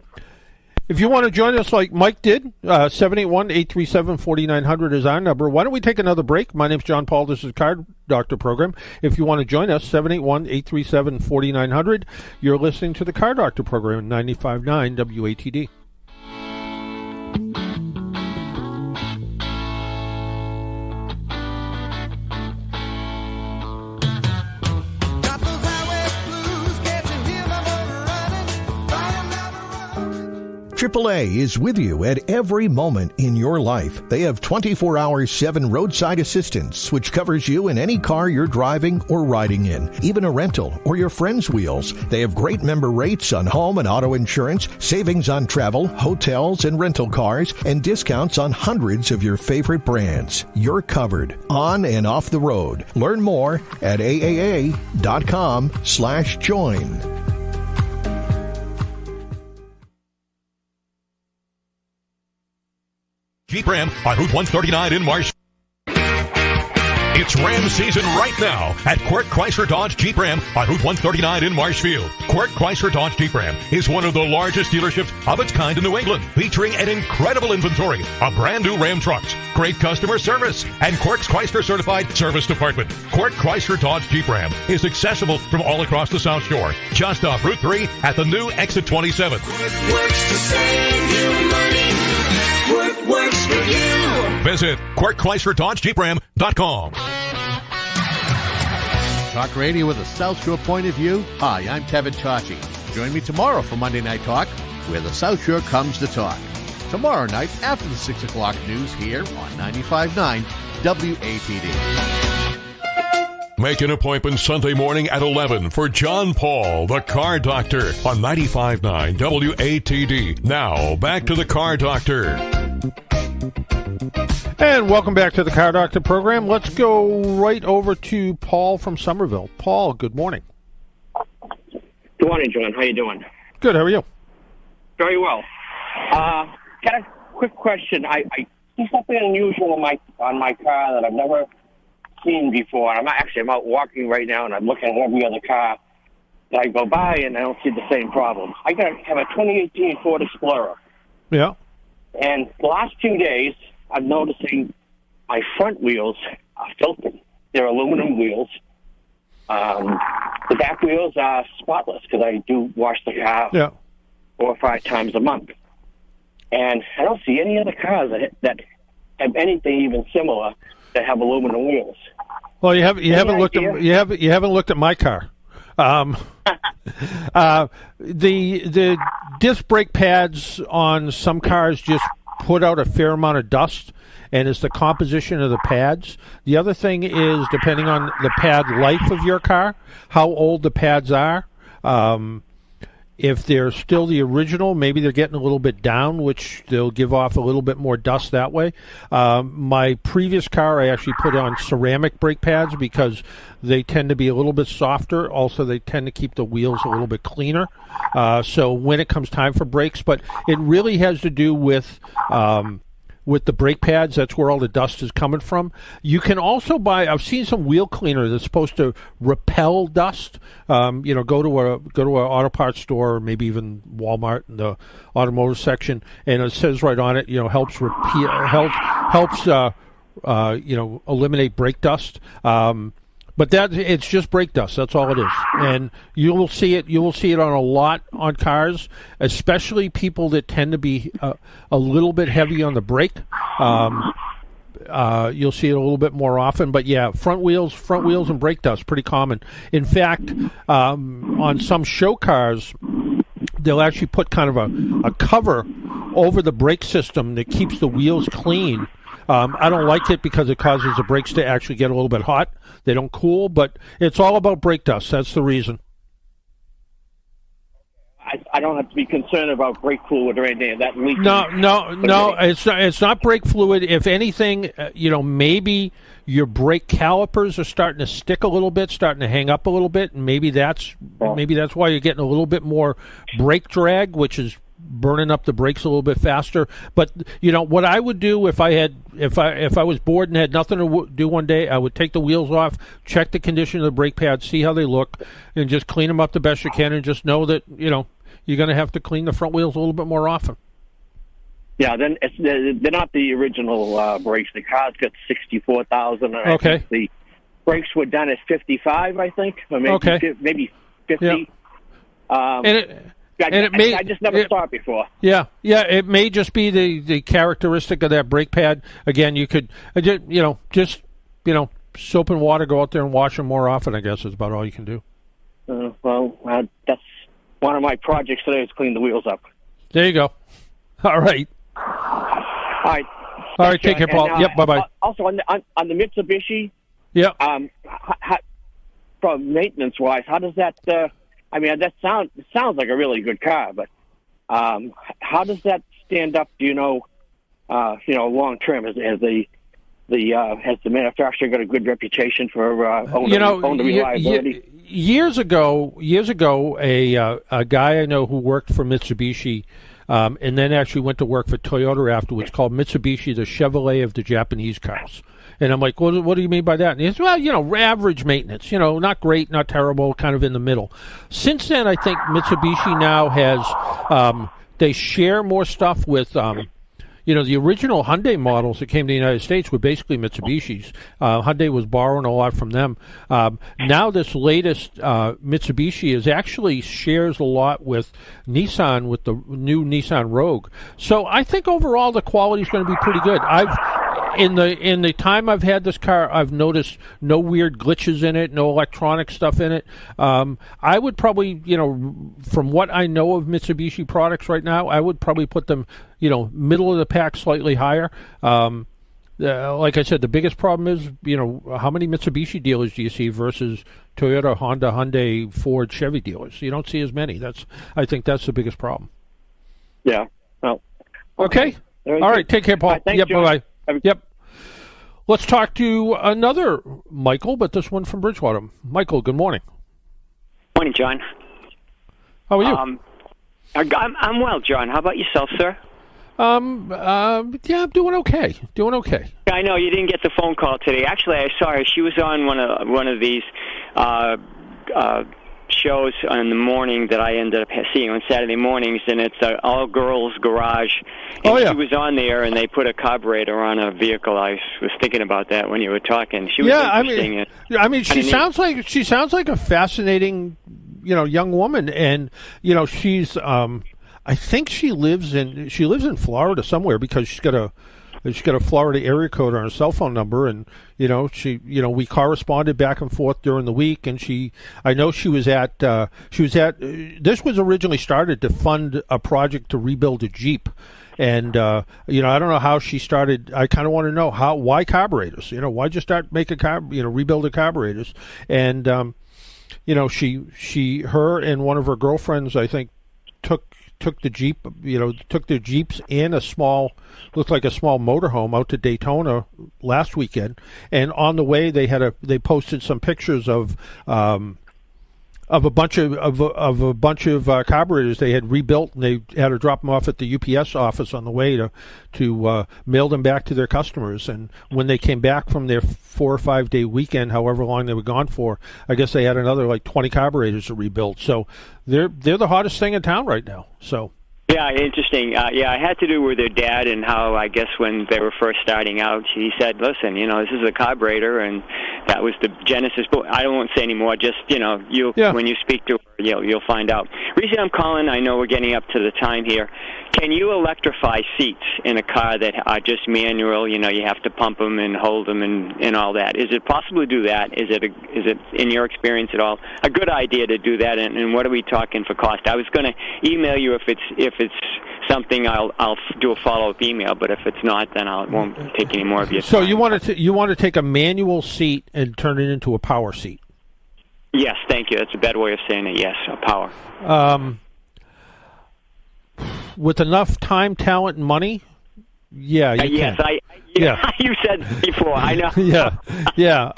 If you want to join us like Mike did, 781-837-4900 is our number. Why don't we take another break? My name's John Paul. This is the Car Doctor program. If you want to join us, 781-837-4900. You're listening to the Car Doctor program, 95.9 WATD. Got those AAA is with you at every moment in your life. They have 24-hour-7 roadside assistance, which covers you in any car you're driving or riding in, even a rental or your friend's wheels. They have great member rates on home and auto insurance, savings on travel, hotels, and rental cars, and discounts on hundreds of your favorite brands. You're covered on and off the road. Learn more at aaa.com/join. Jeep Ram on Route 139 in Marsh. It's Ram season right now at Quirk Chrysler Dodge Jeep Ram on Route 139 in Marshfield. Quirk Chrysler Dodge Jeep Ram is one of the largest dealerships of its kind in New England, featuring an incredible inventory of brand new Ram trucks, great customer service, and Quirk's Chrysler certified service department. Quirk Chrysler Dodge Jeep Ram is accessible from all across the South Shore, just off Route 3 at the new exit 27. Quirk works to save you money. Quirk works for you. Visit QuirkChryslerDodgeJeepRam.com. Talk radio with a South Shore point of view. Hi, I'm Kevin Tachi. Join me tomorrow for Monday Night Talk, where the South Shore comes to talk. Tomorrow night after the 6 o'clock news here on 95.9 WATD. Make an appointment Sunday morning at 11 for John Paul, the Car Doctor, on 95.9 WATD. Now, back to the Car Doctor. And welcome back to the Car Doctor program. Let's go right over to Paul from Somerville. Paul, good morning. Good morning, John. How you doing? Good. How are you? Very well. Got a quick question. I see something unusual on my car that I've never seen before. I'm out walking right now, and I'm looking at every other car that I go by, and I don't see the same problem. I have a 2018 Ford Explorer. Yeah. And the last 2 days, I'm noticing my front wheels are filthy. They're aluminum wheels. The back wheels are spotless because I do wash the car 4 or 5 times a month. And I don't see any other cars that have anything even similar that have aluminum wheels. Well, you haven't looked at my car. The disc brake pads on some cars just put out a fair amount of dust, and it's the composition of the pads. The other thing is, depending on the pad life of your car, how old the pads are. If they're still the original, maybe they're getting a little bit down, which they'll give off a little bit more dust that way. My previous car, I actually put on ceramic brake pads because they tend to be a little bit softer. Also, they tend to keep the wheels a little bit cleaner. So when it comes time for brakes, but it really has to do with the brake pads. That's where all the dust is coming from. You can also buy, I've seen some wheel cleaner that's supposed to repel dust. Go to a auto parts store, or maybe even Walmart in the automotive section, and it says right on it, helps eliminate brake dust. But it's just brake dust. That's all it is, and you will see it. You will see it on a lot on cars, especially people that tend to be a little bit heavy on the brake. You'll see it a little bit more often. But yeah, front wheels, and brake dust pretty common. In fact, on some show cars, they'll actually put kind of a cover over the brake system that keeps the wheels clean. I don't like it because it causes the brakes to actually get a little bit hot. They don't cool, but it's all about brake dust. That's the reason. I don't have to be concerned about brake fluid or anything of that leaking. No. It's not brake fluid. If anything, maybe your brake calipers are starting to stick a little bit, starting to hang up a little bit, and maybe that's why you're getting a little bit more brake drag, which is burning up the brakes a little bit faster. But what I would do if I was bored and had nothing to do one day, I would take the wheels off, check the condition of the brake pads, see how they look, and just clean them up the best you can, and just know that you're going to have to clean the front wheels a little bit more often. Yeah, then they're not the original brakes. The car's got 64,000. Okay. I think the brakes were done at 55, I think, or maybe 50. Yeah. I just never saw it before. Yeah, it may just be the characteristic of that brake pad. Again, you could, just soap and water, go out there and wash them more often, I guess is about all you can do. That's one of my projects today is clean the wheels up. There you go. All right. All right. All right. Take care, Paul. And, Yep. Bye-bye. Also, on the Mitsubishi, Yep. from maintenance-wise, how does that? I mean, that sounds like a really good car, but how does that stand up? Do you know? Long term, has the manufacturer got a good reputation for owner reliability? Years ago, a guy I know who worked for Mitsubishi, and then actually went to work for Toyota afterwards, called Mitsubishi the Chevrolet of the Japanese cars. And I'm like, what do you mean by that? And he says, well, average maintenance, not great, not terrible, kind of in the middle. Since then, I think Mitsubishi now has, they share more stuff with, the original Hyundai models that came to the United States were basically Mitsubishis. Hyundai was borrowing a lot from them. Now this latest Mitsubishi actually shares a lot with Nissan, with the new Nissan Rogue. So I think overall the quality is going to be pretty good. In the time I've had this car, I've noticed no weird glitches in it, no electronic stuff in it. I would probably, from what I know of Mitsubishi products right now, I would probably put them, middle of the pack, slightly higher. Like I said, the biggest problem is, how many Mitsubishi dealers do you see versus Toyota, Honda, Hyundai, Ford, Chevy dealers? You don't see as many. I think that's the biggest problem. Yeah. Well. Okay. All right. Take care, Paul. Right, thanks, yep. John. Bye. Yep. Let's talk to another Michael, but this one from Bridgewater. Michael, good morning. Morning, John. How are you? I'm well, John. How about yourself, sir? Yeah, I'm doing okay. I know you didn't get the phone call today. Actually, I saw her. She was on one of these shows in the morning that I ended up seeing on Saturday mornings, and it's an all-girls garage. And she was on there, and they put a carburetor on a vehicle. I was thinking about that when you were talking. She was interesting. She sounds like a fascinating, young woman, and she's. I think she lives in Florida somewhere because she's got a Florida area code on her cell phone number, and we corresponded back and forth during the week, and I know she was at this was originally started to fund a project to rebuild a Jeep, and I don't know how she started. I kind of want to know why carburetors, why just start making rebuilding carburetors, and her and one of her girlfriends, I think, took the Jeep, took their Jeeps and looked like a small motorhome out to Daytona last weekend. And on the way, they posted some pictures of a bunch of carburetors they had rebuilt, and they had to drop them off at the UPS office on the way to mail them back to their customers. And when they came back from their 4 or 5 day weekend, however long they were gone for, I guess they had another like 20 carburetors to rebuild. So they're the hottest thing in town right now. So. Yeah, interesting. I had to do with their dad and how, I guess, when they were first starting out, he said, listen, this is a carburetor, and that was the genesis. But I don't want to say any more. Just, when you speak to her, you'll find out. Reason I'm calling, I know we're getting up to the time here. Can you electrify seats in a car that are just manual? You have to pump them and hold them and all that. Is it possible to do that? Is it in your experience at all a good idea to do that? And what are we talking for cost? I was going to email you if it's something. I'll do a follow-up email. But if it's not, then I won't take any more of your time. So you want to take a manual seat and turn it into a power seat? Yes, thank you. That's a better way of saying it. Yes, a power. With enough time, talent, and money, yeah, you can. Yes, you said before. I know. Yeah.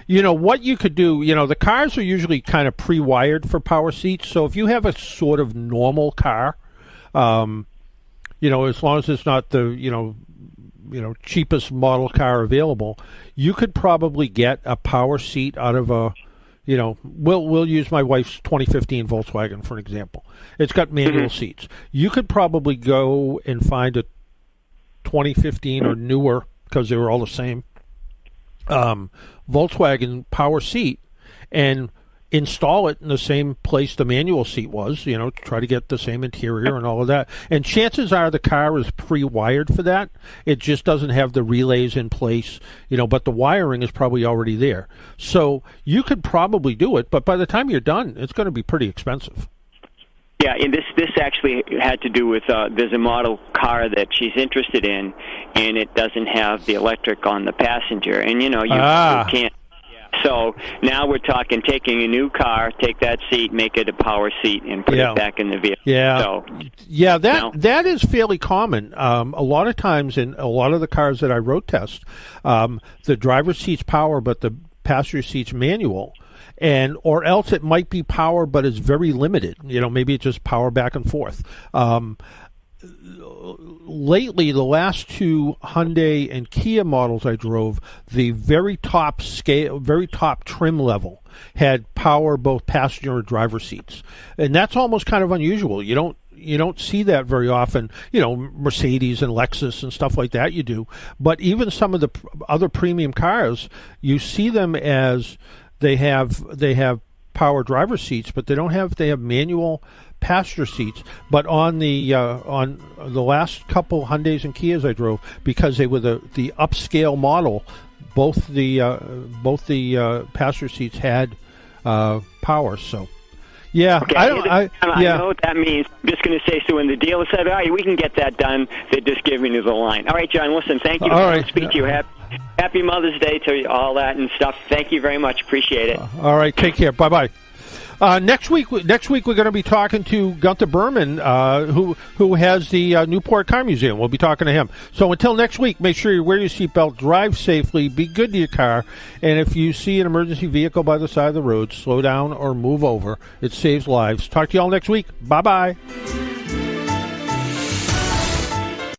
What you could do. The cars are usually kind of pre-wired for power seats. So if you have a sort of normal car, as long as it's not the cheapest model car available, you could probably get a power seat out of a. We'll use my wife's 2015 Volkswagen for an example. It's got manual seats. You could probably go and find a 2015 or newer, because they were all the same, Volkswagen power seat, and install it in the same place the manual seat was, try to get the same interior and all of that. And chances are the car is pre-wired for that. It just doesn't have the relays in place, but the wiring is probably already there. So you could probably do it, but by the time you're done, it's going to be pretty expensive. Yeah, and this actually had to do with there's a model car that she's interested in, and it doesn't have the electric on the passenger, and you can't. So now we're talking taking a new car, take that seat, make it a power seat, and put it back in the vehicle. Yeah, so, that is fairly common. A lot of times in a lot of the cars that I road test, the driver's seat's power, but the passenger seat's manual. Or else it might be power, but it's very limited. Maybe it's just power back and forth. Lately, the last two Hyundai and Kia models I drove, the very top trim level had power both passenger and driver seats, and that's almost kind of unusual. You don't see that very often. Mercedes and Lexus and stuff like that you do, but even some of the other premium cars, you see them as they have power driver seats, but they have manual passenger seats. But on the last couple Hyundais and Kias I drove, because they were the upscale model, both the passenger seats had power. So yeah, okay. I know what that means. I'm just going to say, so when the dealer said, all right, we can get that done, they're just giving you the line. All right, John, listen, thank you. All right. Speak to you. Happy Mother's Day to you, all that and stuff. Thank you very much. Appreciate it. All right, take care. Bye-bye. Next week we're going to be talking to Gunther Berman, who has the Newport Car Museum. We'll be talking to him. So until next week, make sure you wear your seatbelt, drive safely, be good to your car, and if you see an emergency vehicle by the side of the road, slow down or move over. It saves lives. Talk to you all next week. Bye-bye.